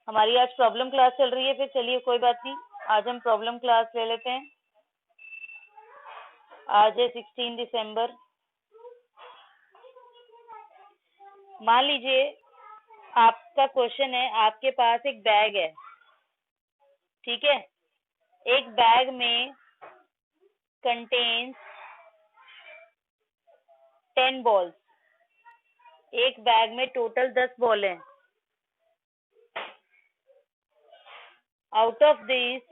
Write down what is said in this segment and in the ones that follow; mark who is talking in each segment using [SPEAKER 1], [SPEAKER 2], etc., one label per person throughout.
[SPEAKER 1] हमारी आज problem class चल रही है, फिर चलिए कोई बात नहीं, आज हम प्रॉब्लम क्लास ले लेते हैं। आज है 16 दिसंबर। मान लीजिए आपका क्वेश्चन है, आपके पास एक बैग है, ठीक है। एक बैग में कंटेन्स 10 बॉल्स। एक बैग में टोटल 10 बॉल हैं। Out of this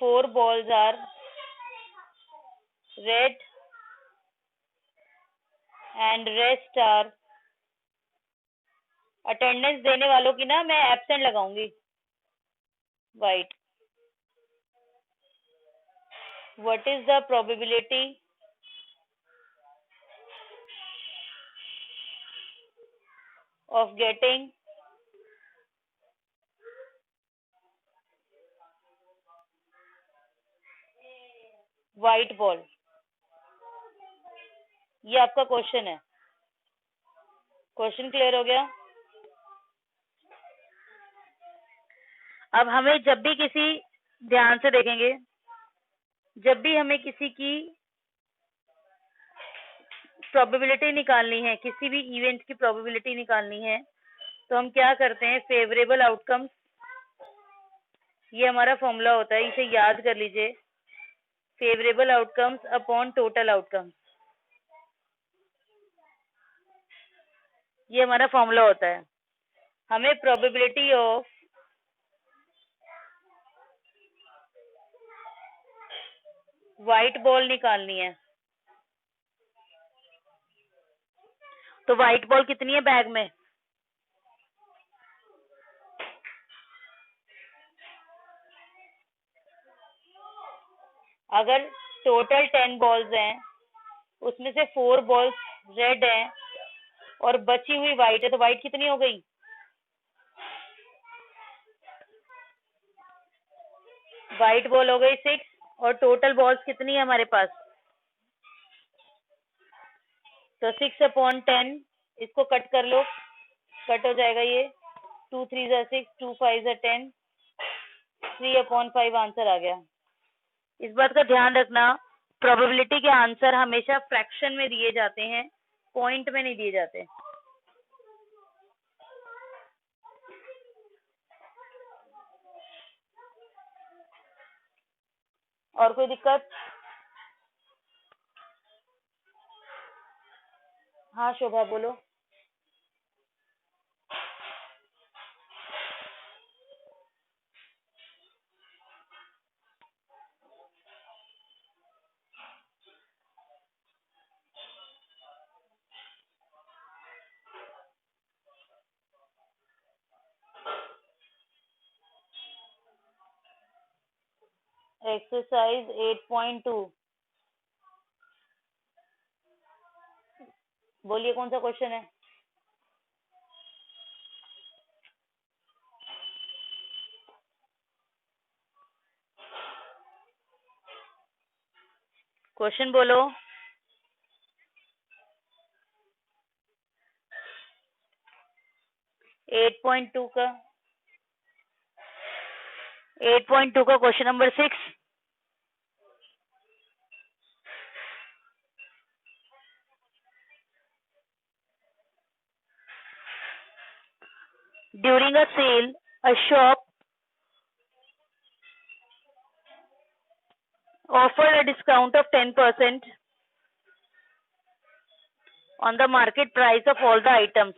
[SPEAKER 1] 4 balls are red and rest are, attendance देने वालों की ना मैं एब्सेंट लगाऊंगी, white. What is the probability of getting white ball? ये आपका क्वेश्चन है। क्वेश्चन क्लियर हो गया? अब हमें जब भी किसी, ध्यान से देखेंगे, जब भी हमें किसी की प्रोबेबिलिटी निकालनी है, किसी भी इवेंट की प्रोबेबिलिटी निकालनी है, तो हम क्या करते हैं? फेवरेबल आउटकम्स, ये हमारा फॉर्मूला होता है, इसे याद कर लीजिए। Favourable outcomes upon total outcomes, ये हमारा फॉर्मूला होता है। हमें प्रोबेबिलिटी ऑफ व्हाइट बॉल निकालनी है। तो व्हाइट बॉल कितनी है बैग में? अगर टोटल 10 बॉल्स हैं, उसमें से 4 बॉल्स रेड हैं और बची हुई व्हाइट है, तो व्हाइट कितनी हो गई? व्हाइट बॉल हो गई 6, और टोटल बॉल्स कितनी है हमारे पास? तो 6 अपॉन 10, इसको कट कर लो, कट हो जाएगा ये। 2 3 जा 6, 2 5 जा 10, 3 अपॉन 5 आंसर आ गया। इस बात का ध्यान रखना, प्रोबेबिलिटी के आंसर हमेशा फ्रैक्शन में दिए जाते हैं, पॉइंट में नहीं दिए जाते। और कोई दिक्कत? हाँ शोभा बोलो। एक्सरसाइज 8.2, बोलिए कौन सा क्वेश्चन है? क्वेश्चन बोलो। 8.2 का 8.2 का question number 6। During a sale, a shop offered a discount of 10% on the market price of all the items.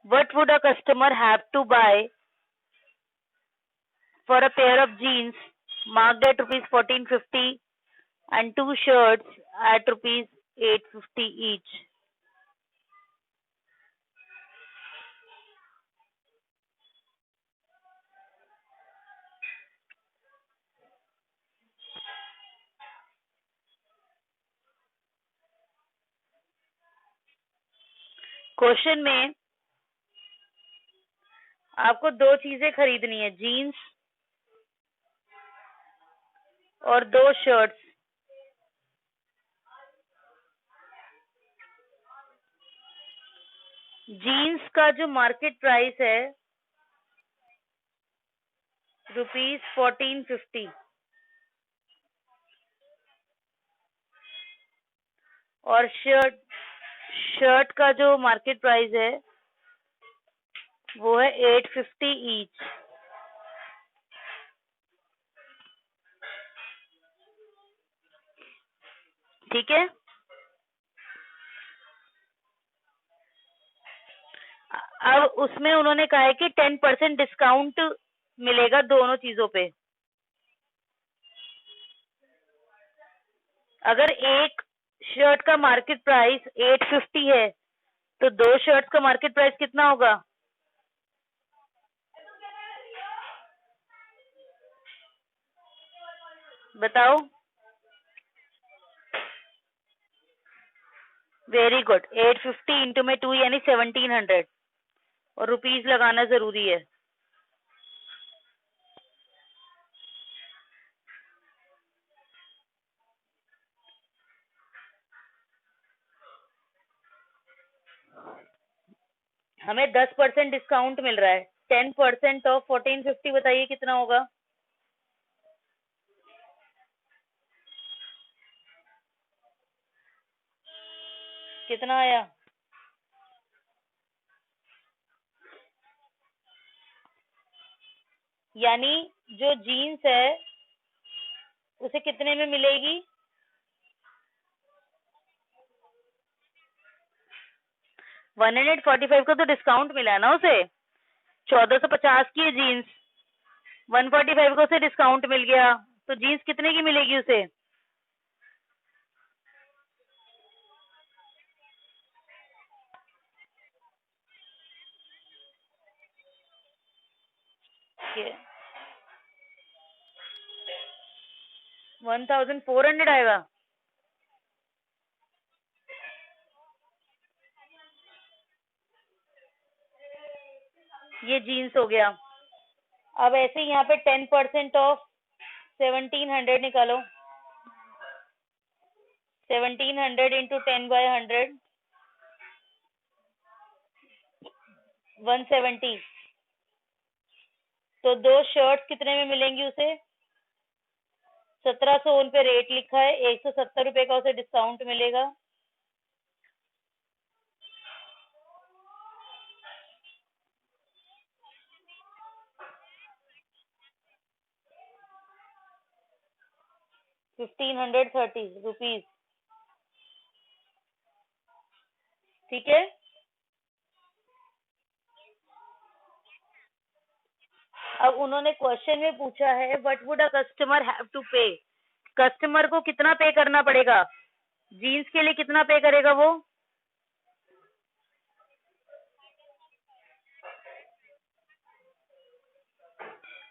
[SPEAKER 1] What would a customer have to buy for a pair of jeans marked at rupees 1450 and 2 shirts at rupees 850 each? Question में आपको 2 चीजें खरीदनी है, jeans और 2 shirts. Jeans का जो market price है ₹1450 और शर्ट का जो मार्केट प्राइस है वो है 850 ईच। ठीक है, अब उसमें उन्होंने कहा है कि 10% डिस्काउंट मिलेगा दोनों चीजों पे। अगर एक शर्ट का मार्केट प्राइस 850 है तो दो शर्ट्स का मार्केट प्राइस कितना होगा? बताओ। वेरी गुड, 850 इंटू में 2 यानी 1700 और रुपीस लगाना जरूरी है। हमें 10% डिस्काउंट मिल रहा है। 10% ऑफ 1450 बताइए कितना होगा? कितना आया? यानी जो जीन्स है उसे कितने में मिलेगी? 145 का तो डिस्काउंट मिला है ना उसे। 1450 की है जीन्स, 145 का उसे डिस्काउंट मिल गया, तो जीन्स कितने की मिलेगी उसे? ये 1400 आएगा। ये जीन्स हो गया। अब ऐसे यहाँ पे 10% ऑफ 1700 निकालो। 1700 इंटू 10/100 170। तो दो शर्ट्स कितने में मिलेंगी उसे? 1700 उन पे रेट लिखा है, 170 रुपए का उसे डिस्काउंट मिलेगा। ₹1530। ठीक है, अब उन्होंने क्वेश्चन में पूछा है what would a customer have to pay. Customer को कितना पे करना पड़ेगा? जीन्स के लिए कितना पे करेगा वो?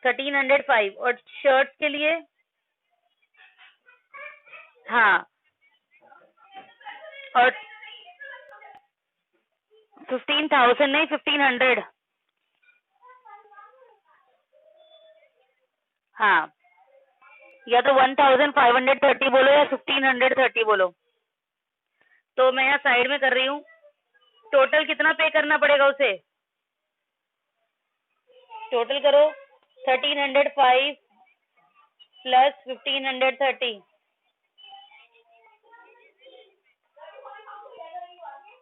[SPEAKER 1] 1305। और शर्ट के लिए? हाँ, और 15,000 नहीं, 1500। हाँ, या तो 1530 बोलो या 1530 बोलो। तो मैं यहाँ साइड में कर रही हूँ। टोटल कितना पे करना पड़ेगा उसे? टोटल करो। 1305 प्लस 1530।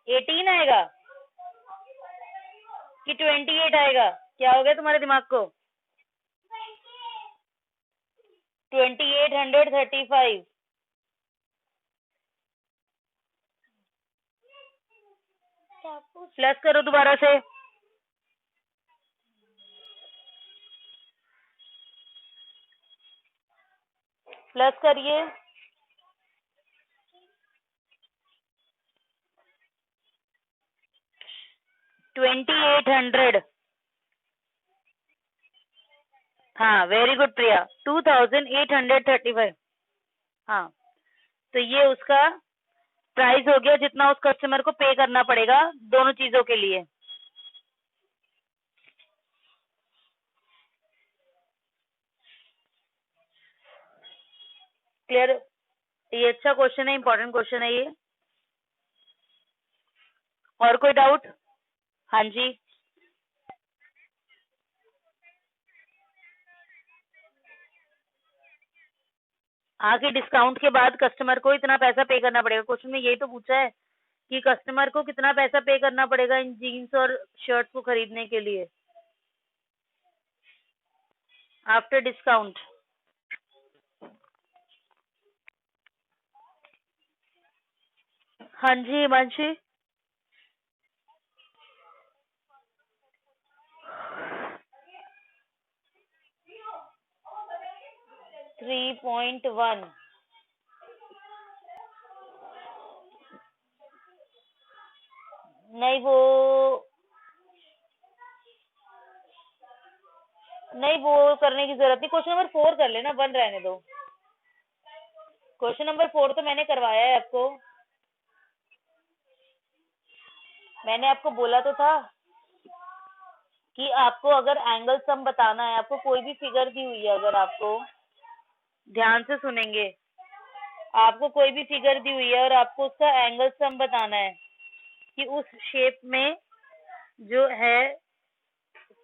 [SPEAKER 1] 18 आएगा कि 28 आएगा? क्या हो गया तुम्हारे दिमाग को? 2835 प्लस करो दोबारा से। प्लस करिए। 2800। हाँ, वेरी गुड प्रिया, 2835। हाँ, तो ये उसका प्राइस हो गया जितना उस कस्टमर को पे करना पड़ेगा दोनों चीजों के लिए। क्लियर? ये अच्छा क्वेश्चन है, इंपॉर्टेंट क्वेश्चन है ये। और कोई डाउट? हाँ जी, आगे डिस्काउंट के बाद कस्टमर को इतना पैसा पे करना पड़ेगा। क्वेश्चन में यही तो पूछा है कि कस्टमर को कितना पैसा पे करना पड़ेगा इन जीन्स और शर्ट को खरीदने के लिए आफ्टर डिस्काउंट। हाँ जी हिमांशी। 3.1 नहीं वो करने की जरूरत नहीं। क्वेश्चन नंबर 4 कर लेना, 1 रहने दो। क्वेश्चन नंबर 4 तो मैंने करवाया है आपको। मैंने आपको बोला तो था कि आपको अगर एंगल सम बताना है, आपको कोई भी फिगर दी हुई है, अगर आपको ध्यान से सुनेंगे, आपको कोई भी फिगर दी हुई है और आपको उसका एंगल सम बताना है कि उस शेप में जो है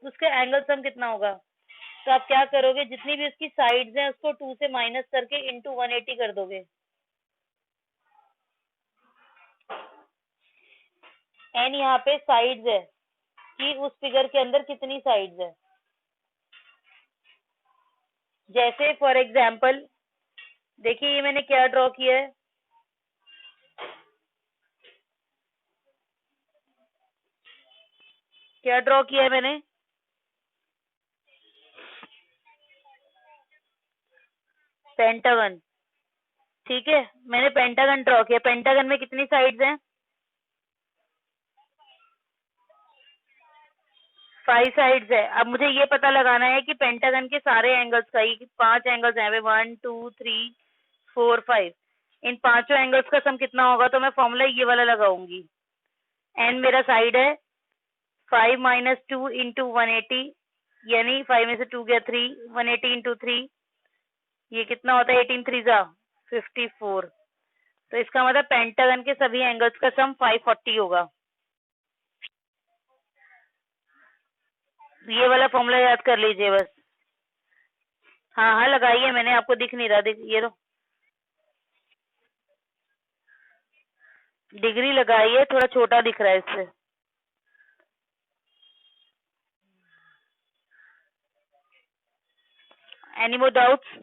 [SPEAKER 1] उसका एंगल सम कितना होगा, तो आप क्या करोगे, जितनी भी उसकी साइड्स हैं उसको 2 से माइनस करके इंटू 180 कर दोगे। एन यहाँ पे साइड्स है कि उस फिगर के अंदर कितनी साइड्स है। जैसे फॉर एग्जाम्पल देखिए ये मैंने क्या ड्रॉ किया है, क्या ड्रॉ किया है मैंने, पेंटागन। ठीक है, मैंने पेंटागन ड्रॉ किया। पेंटागन में कितनी साइड्स हैं, 5 साइड्स है। अब मुझे ये पता लगाना है कि पेंटागन के सारे एंगल्स का, ये 5 एंगल्स हैं, 1 2 3 4 5, इन पांचों एंगल्स का सम कितना होगा। तो मैं फॉर्मूला ये वाला लगाऊंगी। एन मेरा साइड है, 5 माइनस 2 इंटू 180, यानी 5 में से 2 गया 3, 180 इंटू 3, ये कितना होता है, 18 3 जा 54। तो इसका मतलब पेंटागन के सभी एंगल्स का सम 540 होगा। ये वाला फॉर्मूला याद कर लीजिए बस। हाँ हाँ लगाइए, मैंने, आपको दिख नहीं रहा, ये तो डिग्री लगाइए, थोड़ा छोटा दिख रहा है इससे। Any more doubts?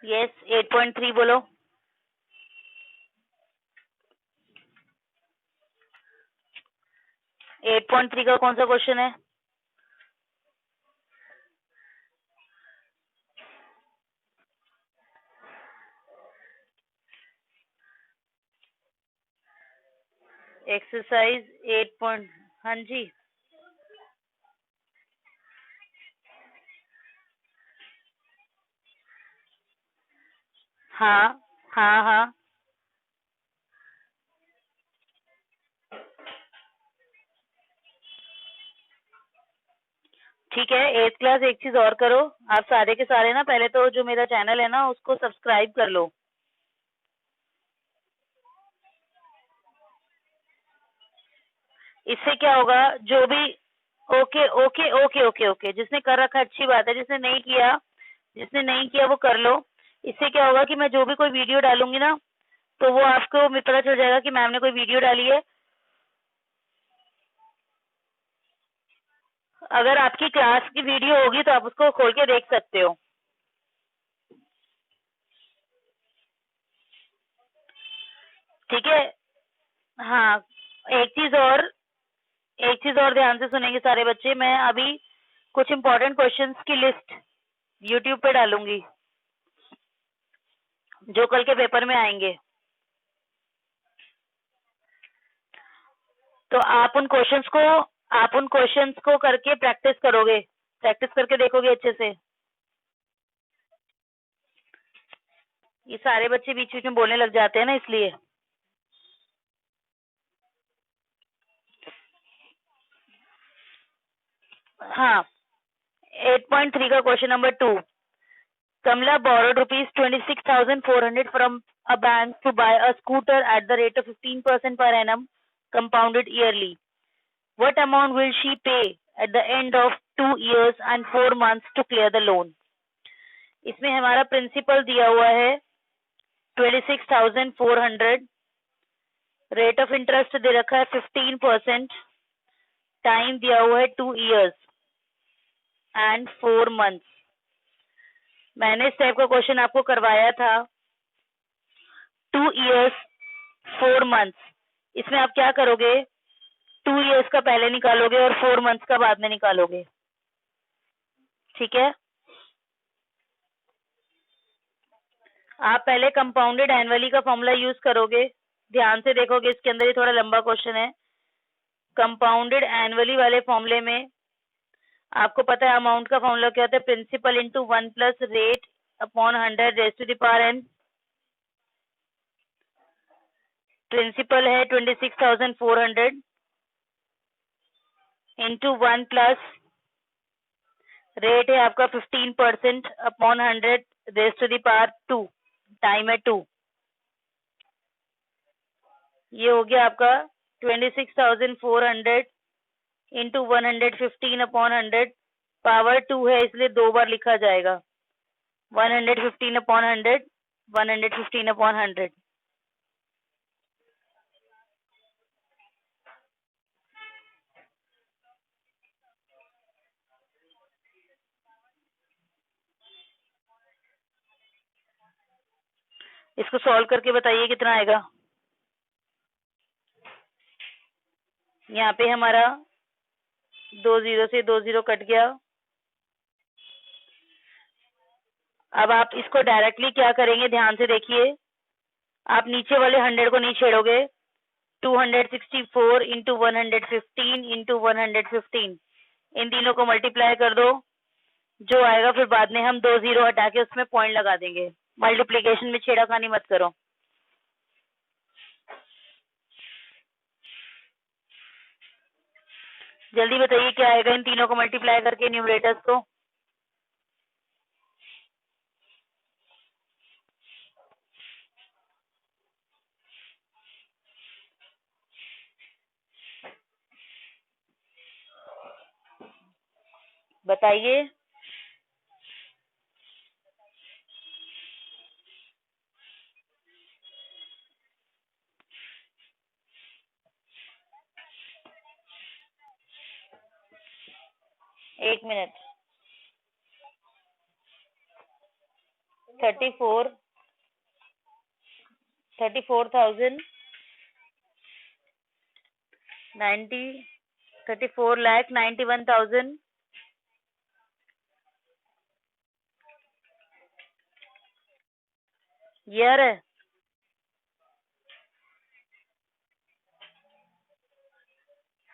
[SPEAKER 1] यस 8.3 बोलो। 8.3 का कौन सा क्वेश्चन है? एक्सरसाइज 8 पॉइंट, हाँ जी, हाँ हाँ हाँ ठीक है। 8th क्लास, एक चीज और करो, आप सारे के सारे ना पहले तो जो मेरा चैनल है ना उसको सब्सक्राइब कर लो। इससे क्या होगा, जो भी, okay okay okay okay okay, जिसने कर रखा है अच्छी बात है, जिसने नहीं किया वो कर लो। इससे क्या होगा कि मैं जो भी कोई वीडियो डालूंगी ना, तो वो आपको पता चल जाएगा कि मैम ने कोई वीडियो डाली है। अगर आपकी क्लास की वीडियो होगी तो आप उसको खोल के देख सकते हो। ठीक है, हाँ। एक चीज और एक चीज और ध्यान से सुनेंगे सारे बच्चे, मैं अभी कुछ इंपॉर्टेंट क्वेश्चंस की लिस्ट यूट्यूब पे डालूंगी जो कल के पेपर में आएंगे। तो आप उन क्वेश्चंस को करके प्रैक्टिस करोगे, प्रैक्टिस करके देखोगे अच्छे से। ये सारे बच्चे बीच बीच में बोलने लग जाते हैं ना, इसलिए। हाँ, 8.3 का question number 2. Kamla borrowed rupees 26,400 from a bank to buy a scooter at the rate of 15% per annum, compounded yearly. What amount will she pay at the end of 2 years and 4 months to clear the loan? इसमें हमारा principal दिया हुआ है 26,400, rate of interest दे रखा है 15%, time दिया हुआ है 2 years एंड 4 months. मैंने इस टाइप का क्वेश्चन आपको करवाया था 2 years 4 months. इसमें आप क्या करोगे, 2 years का पहले निकालोगे और 4 months का बाद में निकालोगे. ठीक है, आप पहले कंपाउंडेड एनुअली का फॉर्मूला यूज करोगे. ध्यान से देखोगे, इसके अंदर ये थोड़ा लंबा क्वेश्चन है. कंपाउंडेड एनुअली वाले फॉर्मूले में आपको पता है अमाउंट का फॉर्मूला क्या होता है, principal into 1 plus rate upon 100 raise to the power n. Principal है 26,400 इंटू 1 प्लस रेट है आपका 15% upon 100 raise to the power 2, time है 2. ये हो गया आपका 26,400 इंटू 115 अपॉन 100, पावर 2 है इसलिए 2 बार लिखा जाएगा. 115 अपॉन 100, 115 अपॉन 100. इसको सॉल्व करके बताइए कितना आएगा. यहाँ पे हमारा 2 0 से 2 0 कट गया. अब आप इसको डायरेक्टली क्या करेंगे, ध्यान से देखिए. आप नीचे वाले 100 को नहीं छेड़ोगे. 264 इंटू 115 इंटू 115, इन तीनों को मल्टीप्लाई कर दो. जो आएगा फिर बाद में हम 2 0 हटा के उसमें पॉइंट लगा देंगे. मल्टीप्लीकेशन में छेड़ाखानी मत करो. जल्दी बताइए क्या आएगा इन तीनों को मल्टीप्लाई करके न्यूमरेटर्स को. बताइए. एक मिनट. 34,090 34,91,000 ईयर है.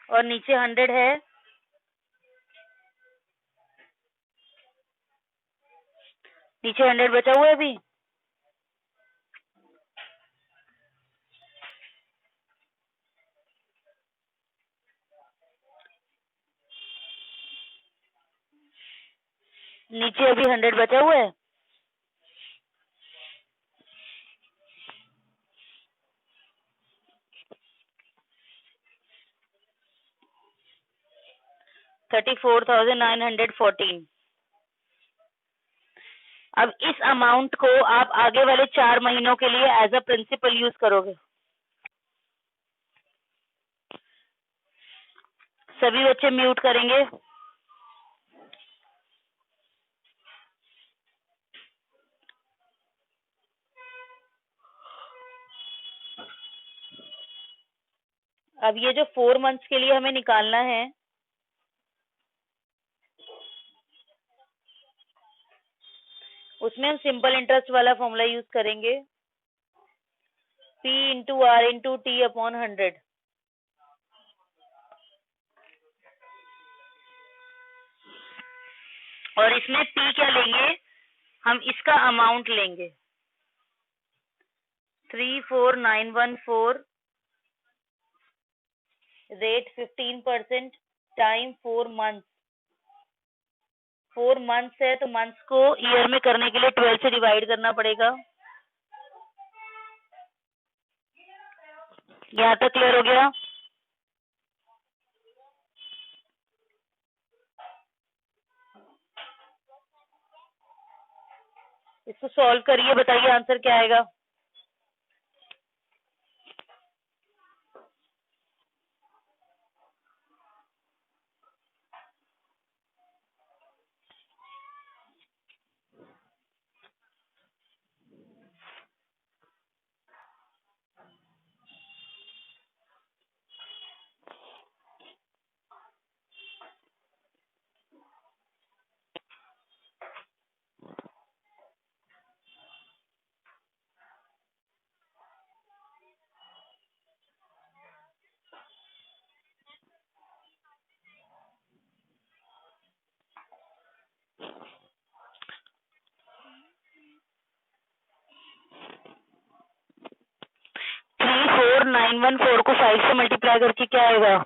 [SPEAKER 1] और नीचे 100 है. नीचे 100 बचा हुआ है अभी. नीचे अभी 100 बचा हुआ है. $34,914. अब इस अमाउंट को आप आगे वाले 4 महीनों के लिए एज अ प्रिंसिपल यूज करोगे. सभी बच्चे म्यूट करेंगे. अब ये जो 4 मंथ्स के लिए हमें निकालना है, उसमें हम सिंपल इंटरेस्ट वाला फॉर्मूला यूज करेंगे. P into R into T upon 100. और इसमें P क्या लेंगे, हम इसका अमाउंट लेंगे 34,914, रेट 15%, टाइम 4 months. 4 मंथ्स है तो मंथ्स को ईयर में करने के लिए 12 से डिवाइड करना पड़ेगा। यहाँ तक क्लियर हो गया? इसको सॉल्व करिए, बताइए आंसर क्या आएगा। थ्री 4 9 1 4 को 5 से मल्टीप्लाई करके क्या आएगा?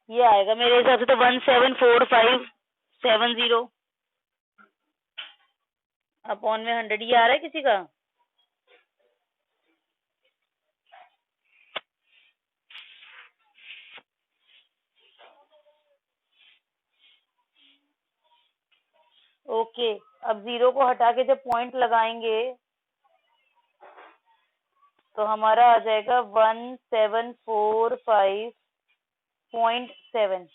[SPEAKER 1] ये आएगा मेरे हिसाब से तो 174570 अपॉन में 100। ये आ रहा है किसी का? ओके, अब 0 को हटा के जब पॉइंट लगाएंगे तो हमारा आ जाएगा 1745.7।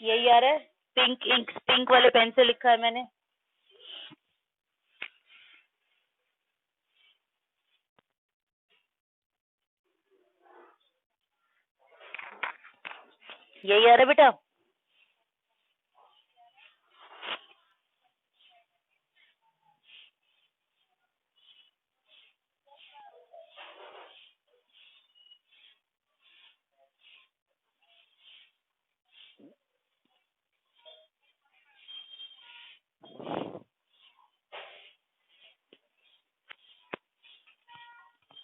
[SPEAKER 1] यही आ रहा है, पिंक वाले पेन से लिखा है मैंने। यही आ रहा है बेटा।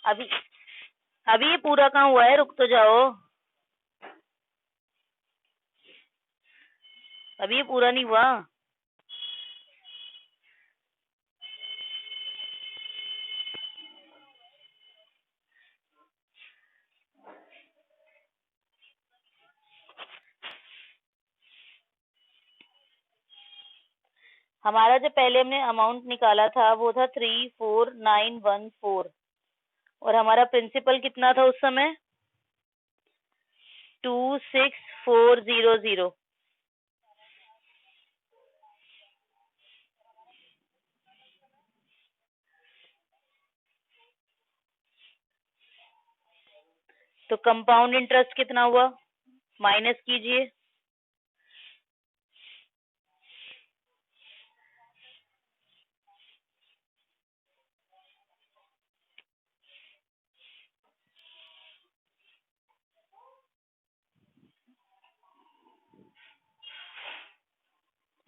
[SPEAKER 1] अभी अभी ये पूरा कहाँ हुआ है, रुक तो जाओ। अभी ये पूरा नहीं हुआ। हमारा जो पहले हमने अमाउंट निकाला था वो था 34914 और हमारा प्रिंसिपल कितना था उस समय? 26400। तो कंपाउंड इंटरेस्ट कितना हुआ, माइनस कीजिए।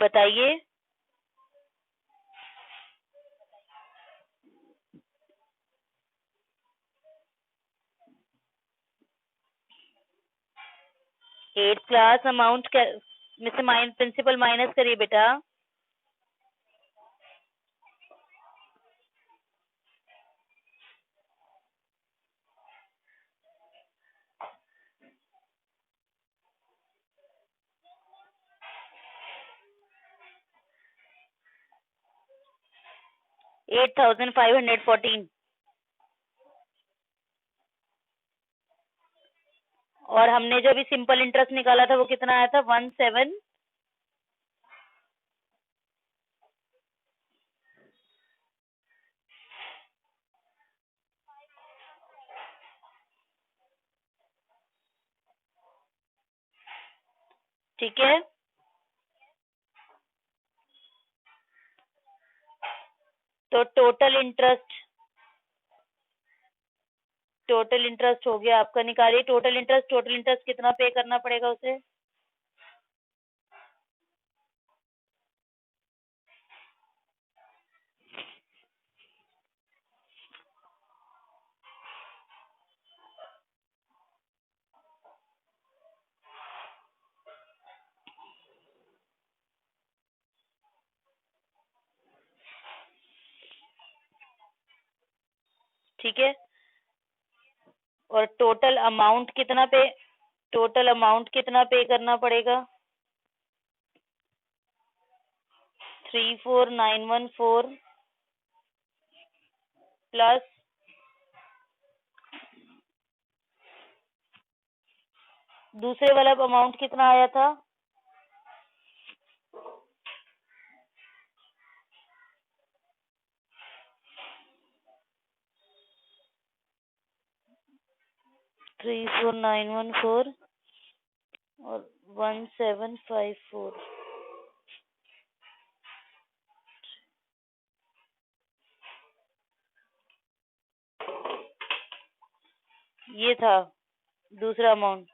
[SPEAKER 1] बताइए। एट क्लास अमाउंट में से प्रिंसिपल माइनस करिए बेटा। $8,514। और हमने जो अभी सिंपल इंटरेस्ट निकाला था वो कितना आया था? 17। ठीक है, तो टोटल इंटरेस्ट हो गया आपका। निकालिए टोटल इंटरेस्ट कितना पे करना पड़ेगा उसे। ठीक है, और टोटल अमाउंट कितना पे करना पड़ेगा। 34914 प्लस दूसरे वाला अमाउंट कितना आया था। 34914 और 1754 ये था दूसरा अमाउंट।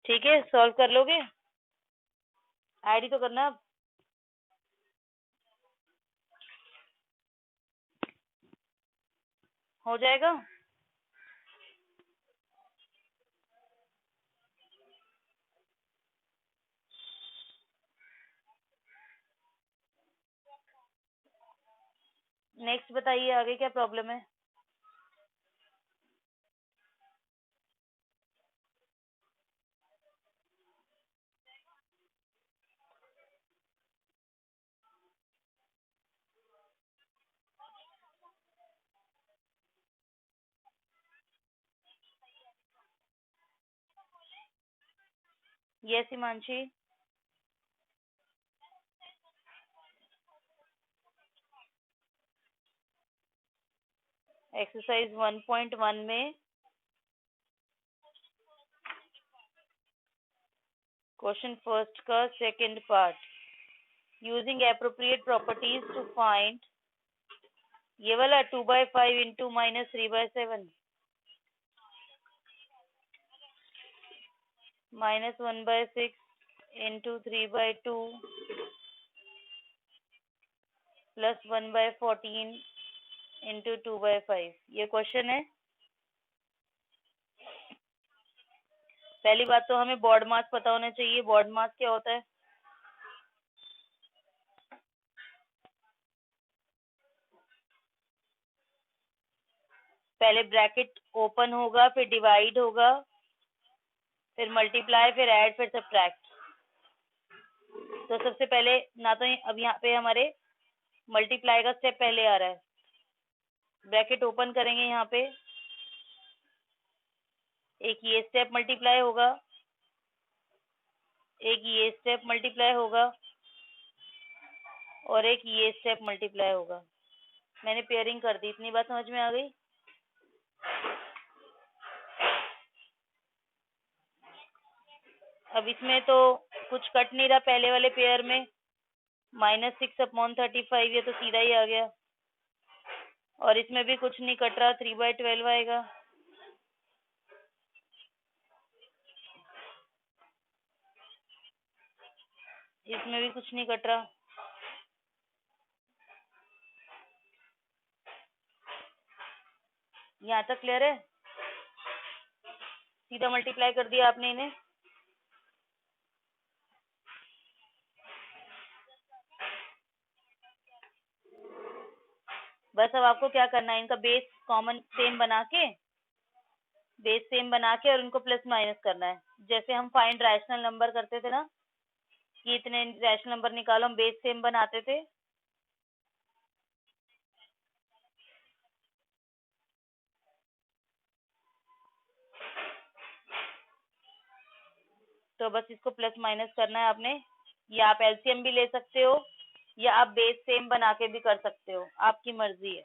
[SPEAKER 1] ठीक है, सॉल्व कर लोगे, आईडी तो करना अब। हो जाएगा। नेक्स्ट बताइए आगे क्या प्रॉब्लम है। यस हिमांशी। एक्सरसाइज 1.1 में क्वेश्चन फर्स्ट का second part, using appropriate properties to find, ये वाला 2/5 into minus 3/7 minus 1/6 into 3/2 plus 1/14 into 2/5, ये क्वेश्चन है। पहली बात तो हमें बॉड मास पता होना चाहिए। बॉड मास क्या होता है। पहले ब्रैकेट ओपन होगा, फिर डिवाइड होगा, फिर मल्टीप्लाई, फिर ऐड, फिर सब्ट्रैक्ट। तो सबसे पहले ना तो अब यहाँ पे हमारे मल्टीप्लाई का स्टेप पहले आ रहा है। ब्रैकेट ओपन करेंगे, यहाँ पे एक ये स्टेप मल्टीप्लाई होगा, एक ये स्टेप मल्टीप्लाई होगा और एक ये स्टेप मल्टीप्लाई होगा। मैंने पेयरिंग कर दी, इतनी बात समझ में आ गई। अब इसमें तो कुछ कट नहीं रहा पहले वाले पेयर में, -6/35 ये तो सीधा ही आ गया, और इसमें भी कुछ नहीं कट रहा, 3/12 आएगा। इसमें भी कुछ नहीं कट रहा। यहाँ तक क्लियर है। सीधा मल्टीप्लाई कर दिया आपने इन्हें। बस अब आपको क्या करना है, इनका बेस कॉमन सेम बना के और इनको प्लस माइनस करना है। जैसे हम फाइंड रैशनल नंबर करते थे ना, कि इतने रैशनल नंबर निकालो, हम बेस सेम बनाते थे। तो बस इसको प्लस माइनस करना है आपने, या आप एलसीएम भी ले सकते हो या आप बेस सेम बना के भी कर सकते हो, आपकी मर्जी है।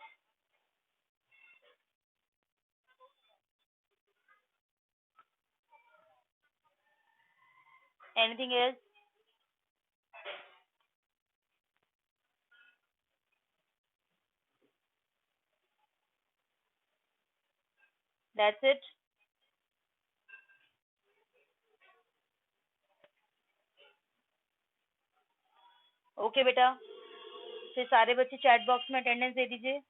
[SPEAKER 1] Anything else? That's it? Okay बेटा, फिर सारे बच्चे चैट बॉक्स में अटेंडेंस दे दीजिए।